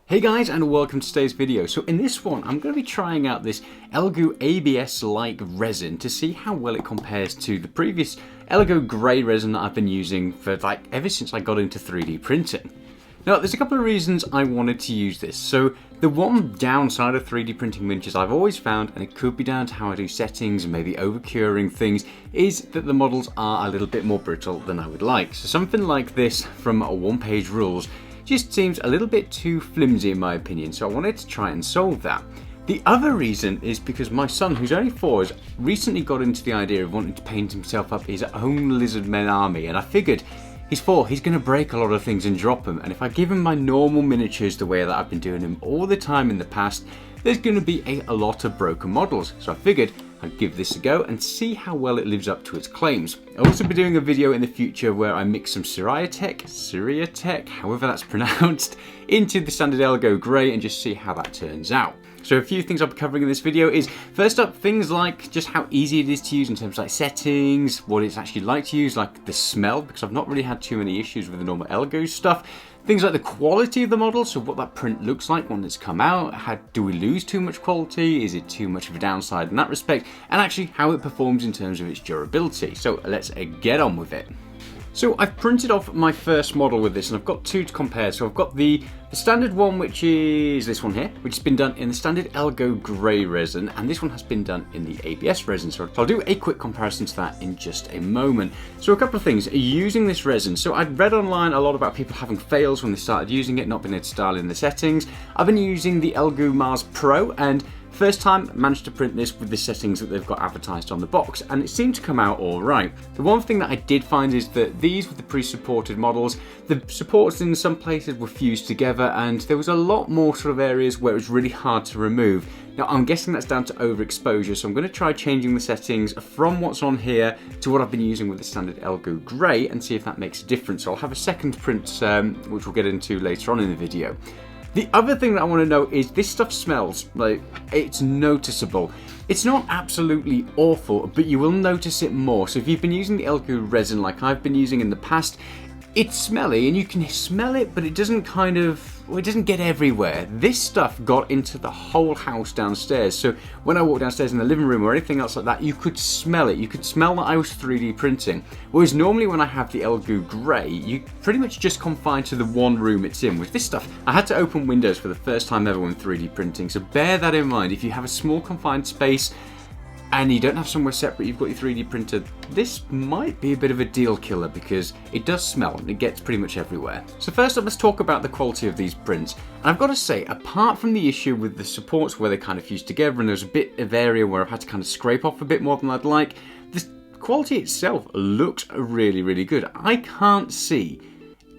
Hey guys, and welcome to today's video. So in this one, I'm going to be trying out this Elegoo ABS Like Resin to see how well it compares to the previous Elegoo grey resin that I've been using for ever since I got into 3D printing. Now, there's a couple of reasons I wanted to use this. So the one downside of 3D printing miniatures I've always found, and it could be down to how I do settings and maybe over-curing things, is that the models are a little bit more brittle than I would like. So something like this from a one-page rules just seems a little bit too flimsy in my opinion, so I wanted to try and solve that. The other reason is because my son, who's only 4, has recently got into the idea of wanting to paint himself up his own Lizardmen army, and I figured he's 4, he's going to break a lot of things and drop them, and if I give him my normal miniatures the way that I've been doing them all the time in the past, there's going to be a lot of broken models. So I figured I'd give this a go and see how well it lives up to its claims. I'll also be doing a video in the future where I mix some Syriatech, however that's pronounced, into the standard Elegoo grey and just see how that turns out. So a few things I'll be covering in this video is, first up, things like just how easy it is to use in terms of like settings, what it's actually like to use, like the smell, because I've not really had too many issues with the normal Elegoo stuff. Things like the quality of the model, so what that print looks like when it's come out, do we lose too much quality, is it too much of a downside in that respect, and actually how it performs in terms of its durability. So let's get on with it. So I've printed off my first model with this, and I've got 2 to compare. So I've got the standard one, which is this one here, which has been done in the standard Elegoo grey resin, and this one has been done in the ABS resin. So I'll do a quick comparison to that in just a moment. So a couple of things, using this resin. So I'd read online a lot about people having fails when they started using it, not being able to dial in the settings. I've been using the Elegoo Mars Pro, and first time managed to print this with the settings that they've got advertised on the box, and it seemed to come out all right. The one thing that I did find is that these were the pre-supported models. The supports in some places were fused together, and there was a lot more sort of areas where it was really hard to remove. Now I'm guessing that's down to overexposure, so I'm going to try changing the settings from what's on here to what I've been using with the standard Elegoo grey and see if that makes a difference. So I'll have a second print which we'll get into later on in the video. The other thing that I want to know is this stuff smells, like it's noticeable. It's not absolutely awful, but you will notice it more. So if you've been using the Elegoo resin like I've been using in the past, it's smelly and you can smell it, but it doesn't it doesn't get everywhere. This stuff got into the whole house downstairs. So when I walked downstairs in the living room or anything else like that, you could smell it. You could smell that I was 3D printing. Whereas normally when I have the Elegoo grey, you pretty much just confine to the one room it's in. With this stuff, I had to open windows for the first time ever when 3D printing. So bear that in mind. If you have a small confined space and you don't have somewhere separate, you've got your 3D printer, this might be a bit of a deal killer because it does smell and it gets pretty much everywhere. So first up, let's talk about the quality of these prints. And I've got to say, apart from the issue with the supports where they kind of fused together and there's a bit of area where I've had to kind of scrape off a bit more than I'd like, the quality itself looks really, really good. I can't see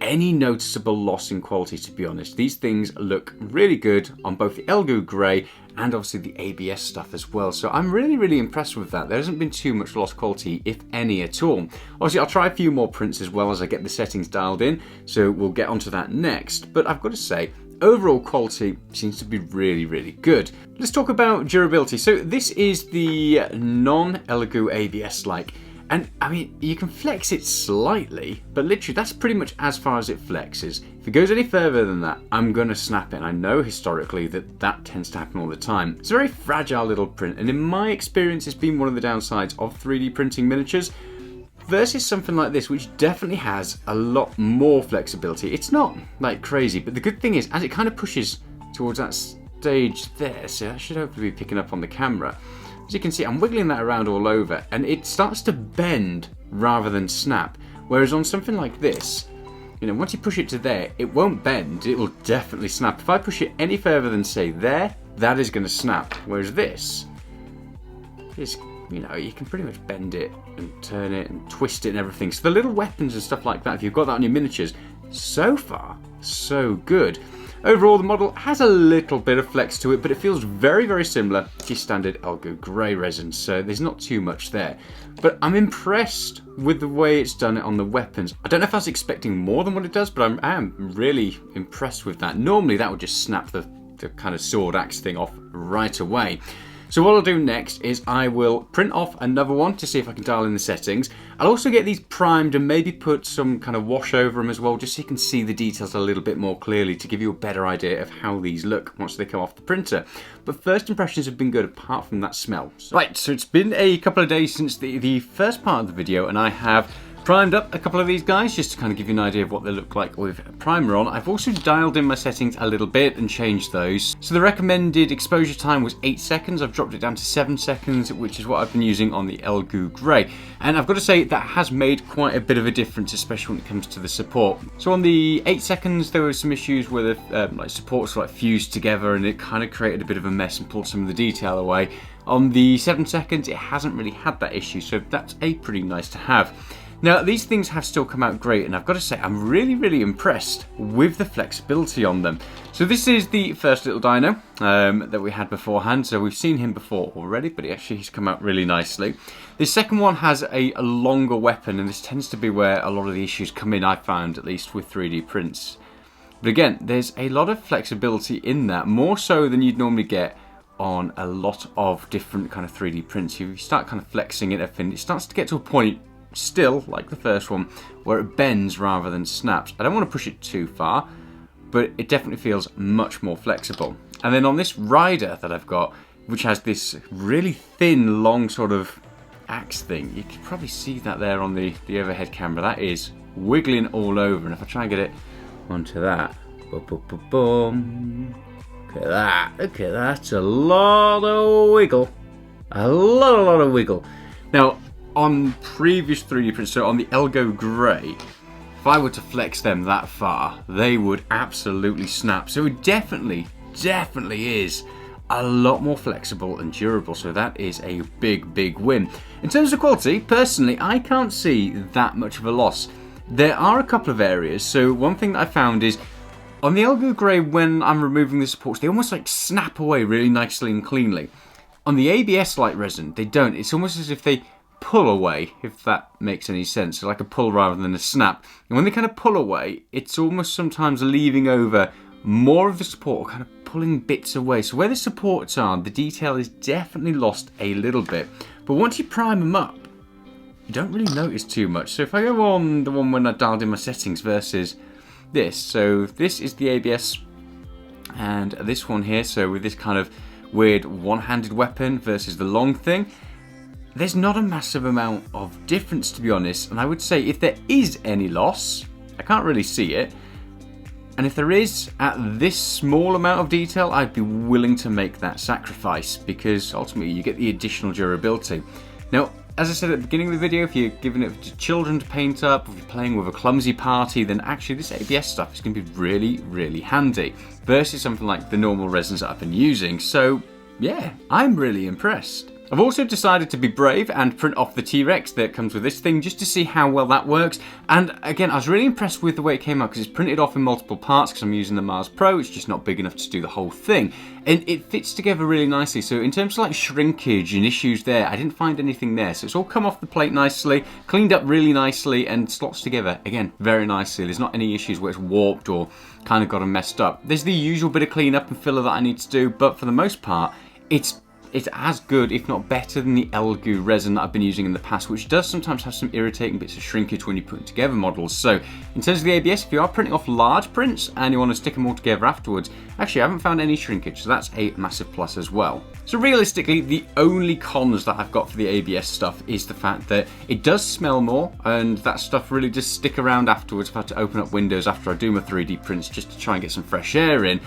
any noticeable loss in quality, to be honest. These things look really good on both the Elegoo grey and obviously the ABS stuff as well. So I'm really impressed with that. There hasn't been too much lost quality, if any at all. Obviously I'll try a few more prints as well as I get the settings dialed in, so we'll get onto that next. But I've got to say, overall quality seems to be really good. Let's talk about durability. So this is the non-Elegoo ABS Like. And I mean, you can flex it slightly, but literally that's pretty much as far as it flexes. If it goes any further than that, I'm gonna snap it. And I know historically that tends to happen all the time. It's a very fragile little print, and in my experience, it's been one of the downsides of 3D printing miniatures versus something like this, which definitely has a lot more flexibility. It's not like crazy, but the good thing is, as it kind of pushes towards that stage there, so that should hopefully be picking up on the camera. As you can see, I'm wiggling that around all over and it starts to bend rather than snap. Whereas on something like this, you know, once you push it to there, it won't bend, it will definitely snap. If I push it any further than say there, that is going to snap. Whereas this is, you know, you can pretty much bend it and turn it and twist it and everything. So the little weapons and stuff like that, if you've got that on your miniatures, so far, so good. Overall, the model has a little bit of flex to it, but it feels very similar to your standard Elegoo grey resin, so there's not too much there. But I'm impressed with the way it's done it on the weapons. I don't know if I was expecting more than what it does, but I am really impressed with that. Normally, that would just snap the kind of sword axe thing off right away. So what I'll do next is I will print off another one to see if I can dial in the settings. I'll also get these primed and maybe put some kind of wash over them as well, just so you can see the details a little bit more clearly to give you a better idea of how these look once they come off the printer. But first impressions have been good apart from that smell. Right, so it's been a couple of days since the first part of the video, and I have primed up a couple of these guys just to kind of give you an idea of what they look like with primer on. I've also dialed in my settings a little bit and changed those. So the recommended exposure time was 8 seconds. I've dropped it down to 7 seconds, which is what I've been using on the Elegoo Grey. And I've got to say that has made quite a bit of a difference, especially when it comes to the support. So on the 8 seconds, there were some issues where the like supports were like fused together and it kind of created a bit of a mess and pulled some of the detail away. On the 7 seconds, it hasn't really had that issue, so that's a pretty nice to have. Now, these things have still come out great, and I've got to say, I'm really impressed with the flexibility on them. So this is the first little dino that we had beforehand. So we've seen him before already, but he's come out really nicely. The second one has a longer weapon, and this tends to be where a lot of the issues come in, I found, at least with 3D prints. But again, there's a lot of flexibility in that, more so than you'd normally get on a lot of different kind of 3D prints. You start kind of flexing it, everything, it starts to get to a point, still, like the first one, where it bends rather than snaps. I don't want to push it too far, but it definitely feels much more flexible. And then on this rider that I've got, which has this really thin, long sort of axe thing, you can probably see that there on the overhead camera. That is wiggling all over, and if I try and get it onto that, boom. Look at that, that's a lot of wiggle. A lot of wiggle. Now, on previous 3D prints, so on the Elegoo Grey, if I were to flex them that far, they would absolutely snap. So it definitely is a lot more flexible and durable. So that is a big win. In terms of quality, personally, I can't see that much of a loss. There are a couple of areas. So one thing that I found is, on the Elegoo Grey, when I'm removing the supports, they almost like snap away really nicely and cleanly. On the ABS Like Resin, they don't. It's almost as if they pull away, if that makes any sense. So like a pull rather than a snap. And when they kind of pull away, it's almost sometimes leaving over more of the support, or kind of pulling bits away. So where the supports are, the detail is definitely lost a little bit. But once you prime them up, you don't really notice too much. So if I go on the one when I dialed in my settings versus this, so this is the ABS, and this one here, so with this kind of weird one-handed weapon versus the long thing, there's not a massive amount of difference, to be honest. And I would say if there is any loss, I can't really see it. And if there is, at this small amount of detail, I'd be willing to make that sacrifice, because ultimately you get the additional durability. Now, as I said at the beginning of the video, if you're giving it to children to paint up, if you're playing with a clumsy party, then actually this ABS stuff is going to be really handy versus something like the normal resins that I've been using. So yeah, I'm really impressed. I've also decided to be brave and print off the T-Rex that comes with this thing, just to see how well that works. And again, I was really impressed with the way it came out, because it's printed off in multiple parts, because I'm using the Mars Pro. It's just not big enough to do the whole thing. And it fits together really nicely. So in terms of like shrinkage and issues there, I didn't find anything there. So it's all come off the plate nicely, cleaned up really nicely, and slots together, again, very nicely. There's not any issues where it's warped or kind of got them messed up. There's the usual bit of cleanup and filler that I need to do, but for the most part, it's as good, if not better, than the Elegoo resin that I've been using in the past, which does sometimes have some irritating bits of shrinkage when you're putting together models. So in terms of the ABS, if you are printing off large prints and you want to stick them all together afterwards, actually I haven't found any shrinkage, so that's a massive plus as well. So realistically, the only cons that I've got for the ABS stuff is the fact that it does smell more, and that stuff really does stick around afterwards. I've had to open up windows after I do my 3D prints just to try and get some fresh air in.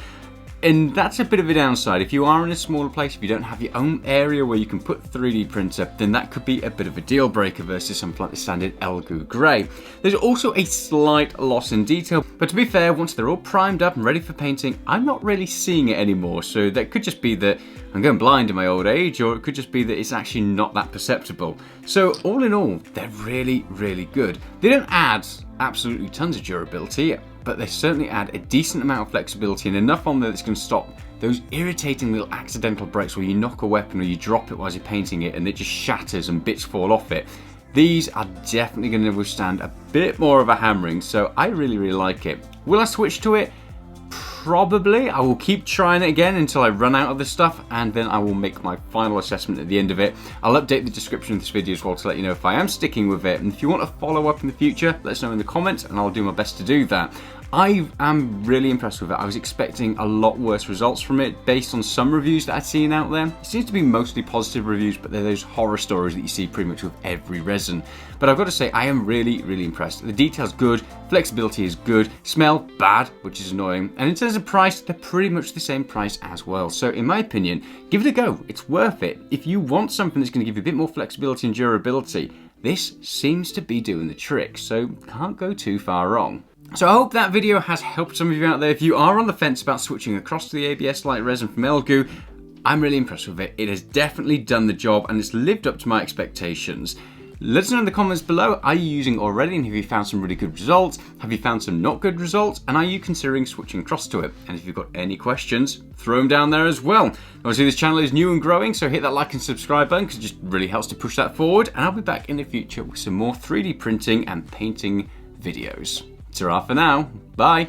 And that's a bit of a downside. If you are in a smaller place, if you don't have your own area where you can put 3D printer, then that could be a bit of a deal breaker versus something like the standard Elegoo Grey. There's also a slight loss in detail, but to be fair, once they're all primed up and ready for painting, I'm not really seeing it anymore. So that could just be that I'm going blind in my old age, or it could just be that it's actually not that perceptible. So all in all, they're really good. They don't add absolutely tons of durability, but they certainly add a decent amount of flexibility, and enough on there that's going to stop those irritating little accidental breaks where you knock a weapon or you drop it while you're painting it and it just shatters and bits fall off it. These are definitely going to withstand a bit more of a hammering, so I really like it. Will I switch to it? probably. I will keep trying it again until I run out of this stuff, and then I will make my final assessment at the end of it. I'll update the description of this video as well to let you know if I am sticking with it, and if you want a follow-up in the future, let us know in the comments and I'll do my best to do that. I am really impressed with it. I was expecting a lot worse results from it based on some reviews that I'd seen out there. It seems to be mostly positive reviews, but they're those horror stories that you see pretty much with every resin. But I've got to say, I am really, really impressed. The detail's good, flexibility is good, smell bad, which is annoying. And in terms of price, they're pretty much the same price as well. So in my opinion, give it a go. It's worth it. If you want something that's going to give you a bit more flexibility and durability, this seems to be doing the trick. So can't go too far wrong. So I hope that video has helped some of you out there. If you are on the fence about switching across to the ABS Like Resin from Elegoo, I'm really impressed with it. It has definitely done the job and it's lived up to my expectations. Let us know in the comments below, are you using already and have you found some really good results? Have you found some not good results? And are you considering switching across to it? And if you've got any questions, throw them down there as well. Obviously this channel is new and growing, so hit that like and subscribe button because it just really helps to push that forward. And I'll be back in the future with some more 3D printing and painting videos. Ta-ra for now. Bye.